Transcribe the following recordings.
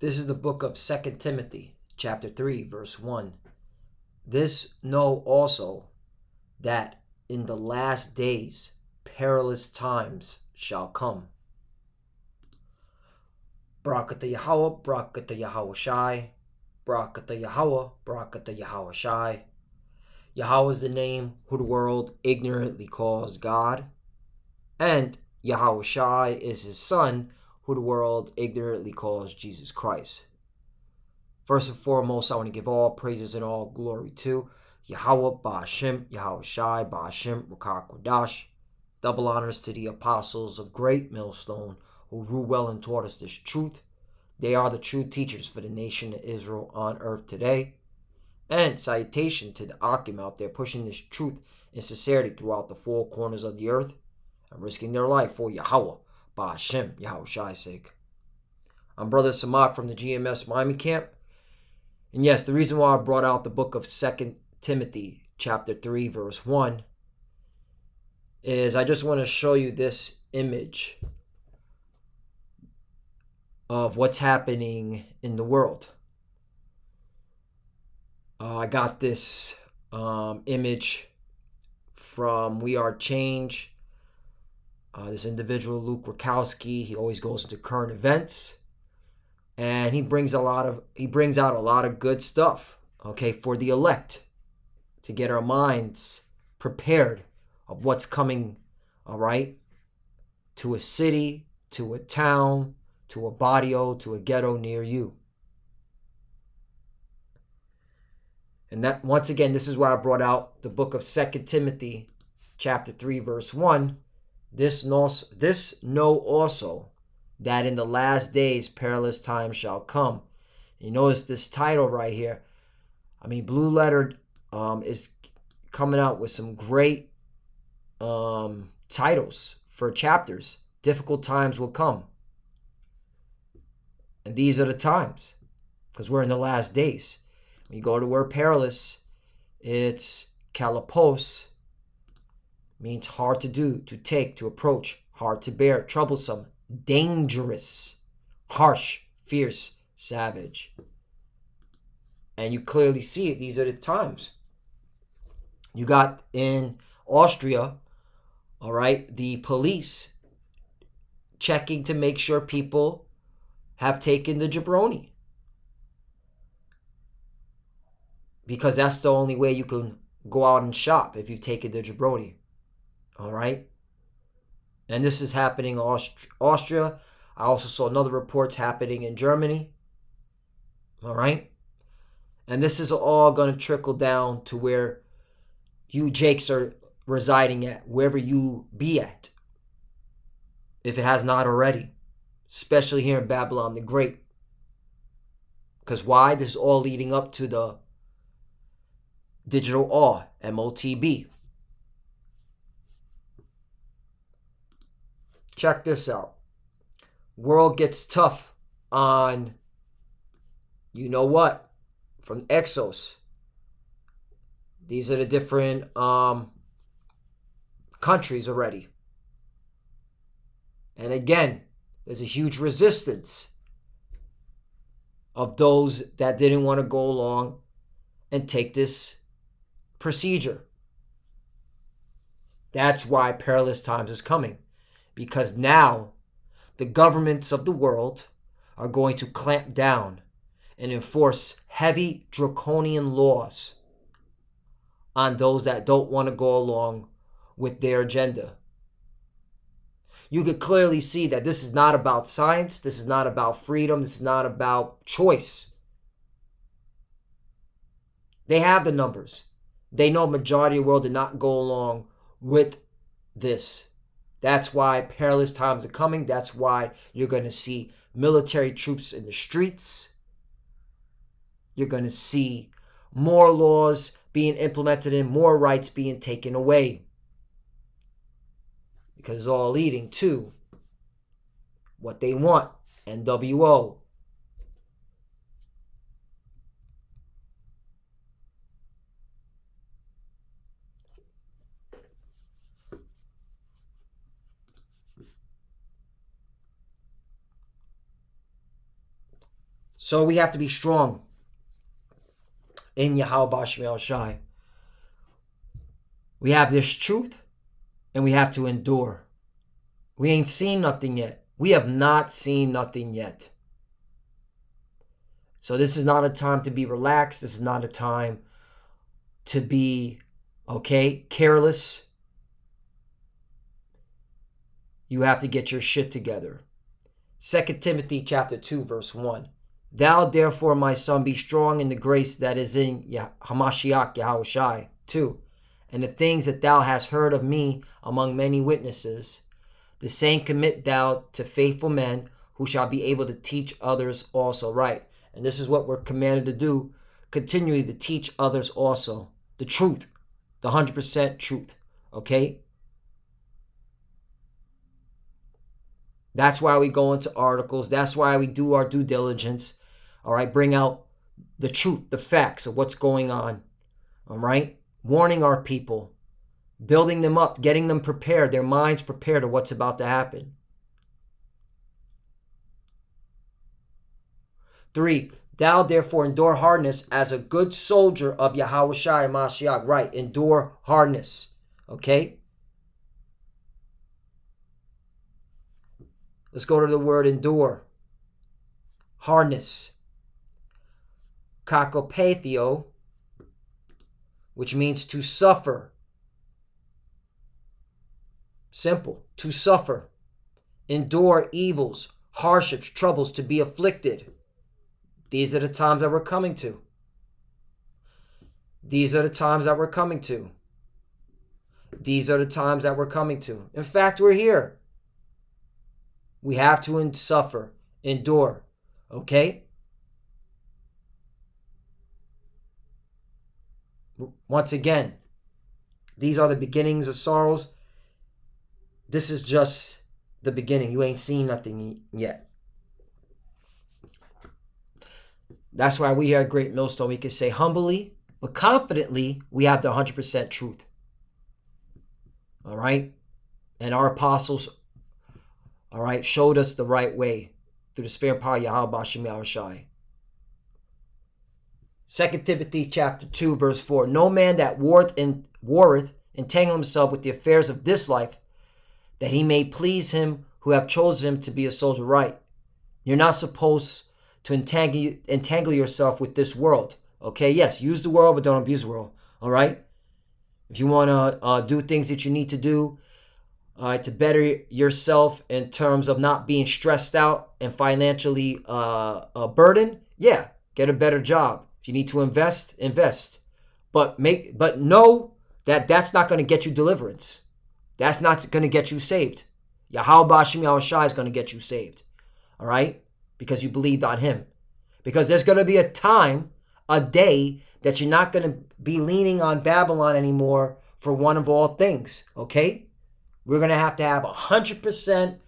This is the book of 2 Timothy, chapter 3, verse 1. This know also that in the last days perilous times shall come. Barakatah Yahweh, Barakatah Yahweh Shai, Barakatah Yahweh, Barakatah Yahweh Shai. Yahweh is the name who the world ignorantly calls God, and Yahweh Shai is his son, who the world ignorantly calls Jesus Christ. First and foremost, I want to give all praises and all glory to Yahweh Ba'Hashem, Yahweh Shai Ba'Hashem, Rakah Kodash. Double honors to the apostles of Great Millstone who rule well and taught us this truth. They are the true teachers for the nation of Israel on earth today. And salutation to the Akim out there pushing this truth and sincerity throughout the four corners of the earth and risking their life for Yahweh Ba'Hashem, Yahweh Shai's sake. I'm Brother Samak from the GMS Miami camp. And yes, the reason why I brought out the book of 2 Timothy chapter 3 verse 1 is I just want to show you this image of what's happening in the world. I got this image from We Are Change. This individual, Luke Rakowski, he always goes into current events. And he brings out a lot of good stuff, okay, for the elect to get our minds prepared of what's coming, all right, to a city, to a town, to a barrio, to a ghetto near you. And that, once again, this is why I brought out the book of 2 Timothy chapter 3 verse 1. This know also that in the last days perilous times shall come. You notice this title right here. I mean, Blue Letter is coming out with some great titles for chapters. Difficult times will come. And these are the times, because we're in the last days. When you go to the word perilous, it's kalapos, means hard to do, to take, to approach, hard to bear, troublesome, dangerous, harsh, fierce, savage. And you clearly see it. These are the times. You got in Austria, all right, the police checking to make sure people have taken the jabroni. Because that's the only way you can go out and shop, if you've taken the jabroni. All right? And this is happening in Austria. I also saw another reports happening in Germany. All right? And this is all going to trickle down to where you Jakes are residing at, wherever you be at, if it has not already, especially here in Babylon the Great. Because why? This is all leading up to the digital awe, MOTB. Check this out. World gets tough on, you know what, from Exos. These are the different countries already. And again, there's a huge resistance of those that didn't want to go along and take this procedure. That's why perilous times is coming. Because now the governments of the world are going to clamp down and enforce heavy draconian laws on those that don't want to go along with their agenda. You could clearly see that this is not about science. This is not about freedom. This is not about choice. They have the numbers. They know majority of the world did not go along with this. That's why perilous times are coming. That's why you're going to see military troops in the streets. You're going to see more laws being implemented and more rights being taken away. Because it's all leading to what they want, NWO. So we have to be strong in Yahweh Bashmi Al-Shai. We have this truth, and we have to endure. We ain't seen nothing yet. We have not seen nothing yet. So this is not a time to be relaxed. This is not a time to be, careless. You have to get your shit together. 2 Timothy chapter 2, verse 1. Thou therefore, my son, be strong in the grace that is in Hamashiach Yahushai. 2. And the things that thou hast heard of me among many witnesses, the same commit thou to faithful men who shall be able to teach others also. Right. And this is what we're commanded to do. Continually to teach others also. The truth. The 100% truth. Okay? That's why we go into articles. That's why we do our due diligence. All right? Bring out the truth, the facts of what's going on. All right? Warning our people. Building them up. Getting them prepared. Their minds prepared to what's about to happen. 3. Thou therefore endure hardness as a good soldier of Yahushua Mashiach. Right. Endure hardness. Okay? Let's go to the word endure. Hardness. Kakopathio, which means to suffer. Simple. To suffer. Endure evils, hardships, troubles, to be afflicted. These are the times that we're coming to. These are the times that we're coming to. These are the times that we're coming to. In fact, we're here. We have to suffer, endure. Okay? Once again, these are the beginnings of sorrows. This is just the beginning. You ain't seen nothing yet. That's why we here at Great Millstone, we can say humbly, but confidently, we have the 100% truth. All right? And our apostles, all right, showed us the right way through the spirit and power of Yahweh Bashim Yahushai. 2 Timothy chapter 2, verse 4. No man that warreth entangle himself with the affairs of this life, that he may please him who have chosen him to be a soldier. Right. You're not supposed to entangle yourself with this world. Okay, yes, use the world, but don't abuse the world. All right? If you want to do things that you need to do to better yourself in terms of not being stressed out and financially burdened, yeah, get a better job. If you need to invest, invest. But know that that's not going to get you deliverance. That's not going to get you saved. Yahweh Bashim Yahushai is going to get you saved. All right? Because you believed on him. Because there's going to be a time, a day, that you're not going to be leaning on Babylon anymore for one of all things. Okay? We're going to have 100%,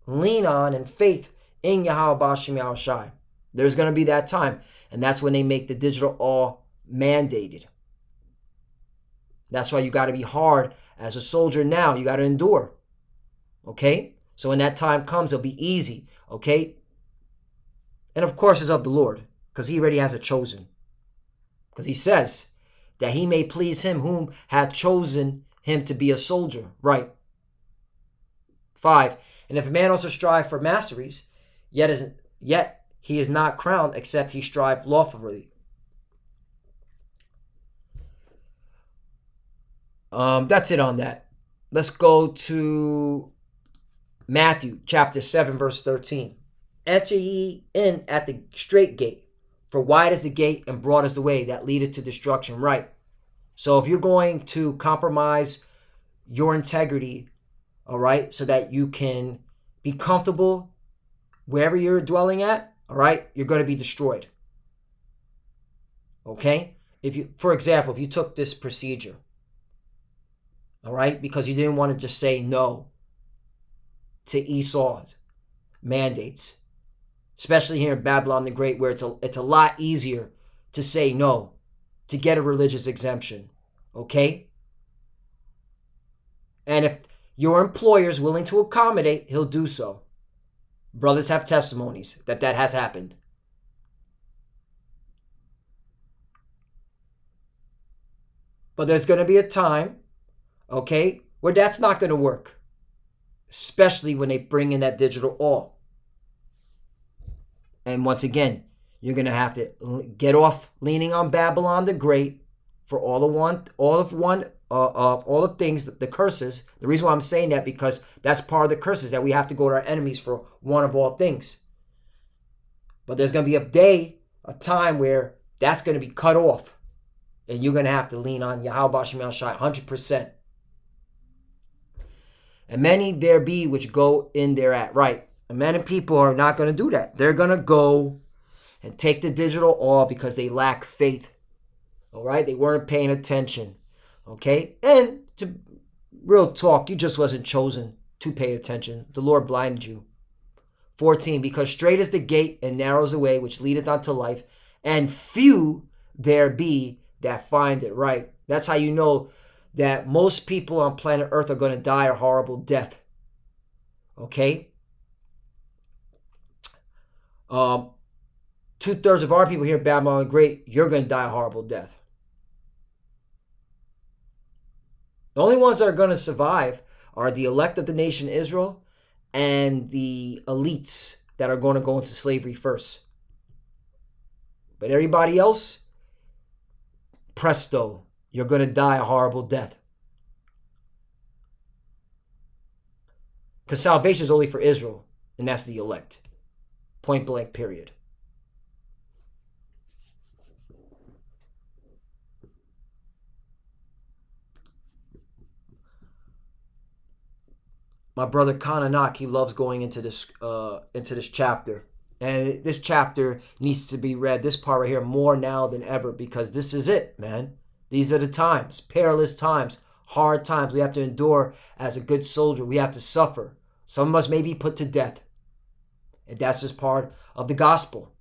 lean on and faith in Yahweh Bashim Yahushai. There's going to be that time. And that's when they make the digital all mandated. That's why you got to be hard as a soldier now. You got to endure. Okay? So when that time comes, it'll be easy. Okay? And of course, it's of the Lord, because he already has it chosen. Because he says that he may please him whom hath chosen him to be a soldier. Right. 5. And if a man also strive for masteries, yet he is not crowned, except he strive lawfully. That's it on that. Let's go to Matthew chapter 7, verse 13. Enter ye in at the straight gate, for wide is the gate and broad is the way that leadeth to destruction. Right. So if you're going to compromise your integrity, all right, so that you can be comfortable wherever you're dwelling at, all right, you're going to be destroyed. Okay? For example, if you took this procedure, all right, because you didn't want to just say no to Esau's mandates, especially here in Babylon the Great, where it's a lot easier to say no, to get a religious exemption, okay? And if your employer is willing to accommodate, he'll do so. Brothers have testimonies that has happened, But there's going to be a time, okay, where that's not going to work, especially when they bring in that digital all. And once again, you're going to have to get off leaning on Babylon the Great for all of things, the curses. The reason why I'm saying that, because that's part of the curses, that we have to go to our enemies for one of all things. But there's going to be a time where that's going to be cut off. And you're going to have to lean on Yahweh Shem Yahushai 100%. And many there be which go in thereat. Right. And many people are not going to do that. They're going to go and take the digital all because they lack faith. All right. They weren't paying attention. Okay. And to real talk, you just wasn't chosen to pay attention. The Lord blinded you. 14. Because straight is the gate and narrow is the way which leadeth unto life, and few there be that find it. Right. That's how you know that most people on planet Earth are going to die a horrible death. Okay? 2/3 of our people here in Babylon the Great, you're going to die a horrible death. The only ones that are going to survive are the elect of the nation Israel and the elites that are going to go into slavery first. But everybody else, presto, you're going to die a horrible death. Because salvation is only for Israel, and that's the elect. Point blank, period. My brother Kananak, he loves going into this chapter. And this chapter needs to be read, this part right here, more now than ever, because this is it, man. These are the times, perilous times, hard times we have to endure as a good soldier. We have to suffer. Some of us may be put to death. And that's just part of the gospel.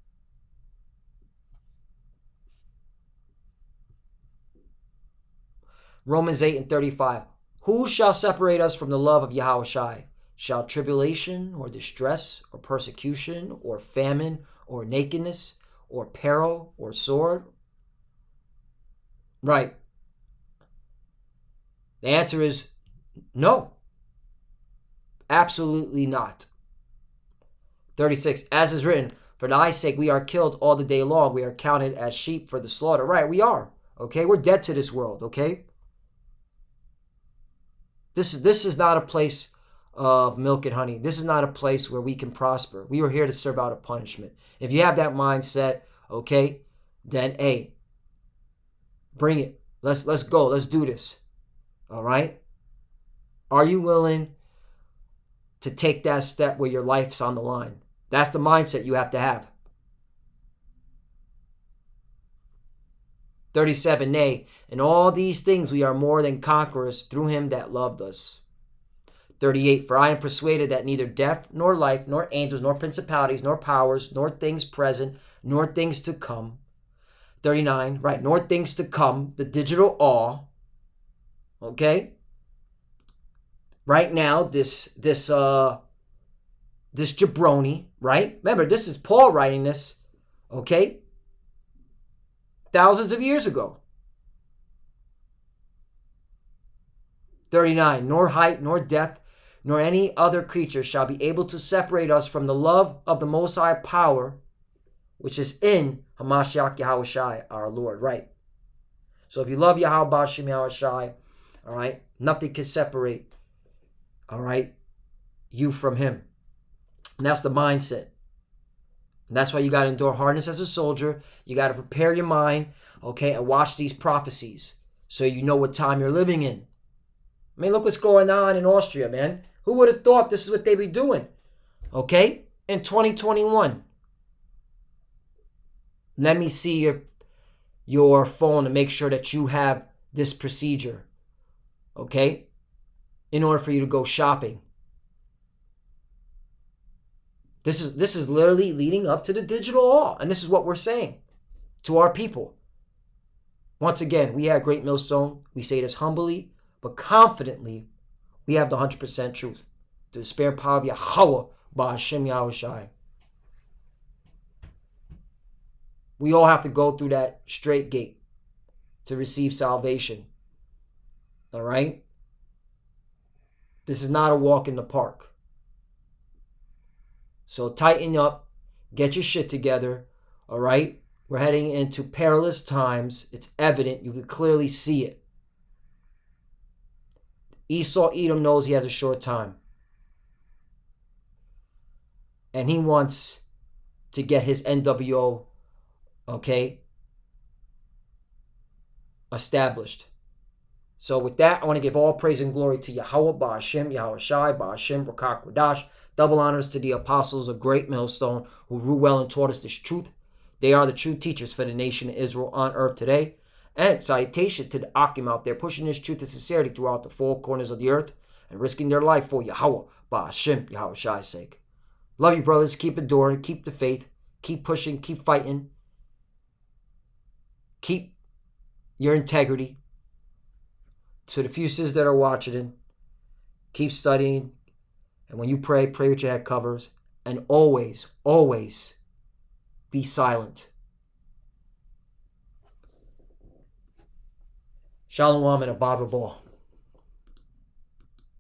Romans 8:35. Who shall separate us from the love of Yahushai? Shall tribulation or distress or persecution or famine or nakedness or peril or sword? Right. The answer is no. Absolutely not. 36. As is written, for thy sake we are killed all the day long. We are counted as sheep for the slaughter. Right, we are. Okay, we're dead to this world. Okay. This is not a place of milk and honey. This is not a place where we can prosper. We were here to serve out a punishment. If you have that mindset, okay, then hey, bring it. Let's go. Let's do this. All right? Are you willing to take that step where your life's on the line? That's the mindset you have to have. 37, nay, in all these things we are more than conquerors through him that loved us. 38, for I am persuaded that neither death, nor life, nor angels, nor principalities, nor powers, nor things present, nor things to come. 39, right, nor things to come, the digital awe, okay? Right now, this jabroni, right? Remember, this is Paul writing this, okay? Thousands of years ago. 39, nor height, nor depth, nor any other creature shall be able to separate us from the love of the Most High power, which is in Hamashiach Yahushai, our Lord, right? So if you love Yahweh Shem Yahushai, all right, nothing can separate, all right, you from him. And that's the mindset. And that's why you got to endure hardness as a soldier. You got to prepare your mind, okay, and watch these prophecies so you know what time you're living in. I mean, look what's going on in Austria, man. Who would have thought this is what they be doing, okay, in 2021? Let me see your phone to make sure that you have this procedure, okay, in order for you to go shopping. This is literally leading up to the digital awe, and this is what we're saying to our people. Once again, we at Great Millstone, we say this humbly, but confidently, we have the 100% truth. The spare power of Yahweh by Hashem Yahushai. We all have to go through that straight gate to receive salvation. All right? This is not a walk in the park. So tighten up, get your shit together, all right? We're heading into perilous times. It's evident. You can clearly see it. Esau Edom knows he has a short time. And he wants to get his NWO, okay, established. So with that, I want to give all praise and glory to Yahweh, Ba'ashem, Yahweh Shai, Ba'ashem, Rakak Radash. Double honors to the apostles of Great Millstone who ruled well and taught us this truth. They are the true teachers for the nation of Israel on earth today. And salutation to the Akim out there pushing this truth and sincerity throughout the four corners of the earth and risking their life for Yahweh, Ba'ashem, Yahweh Shai's sake. Love you, brothers. Keep enduring. Keep the faith. Keep pushing. Keep fighting. Keep your integrity. To the few sisters that are watching it, keep studying. And when you pray, pray with your head covers. And always, always be silent. Shalom and a Baba Ball.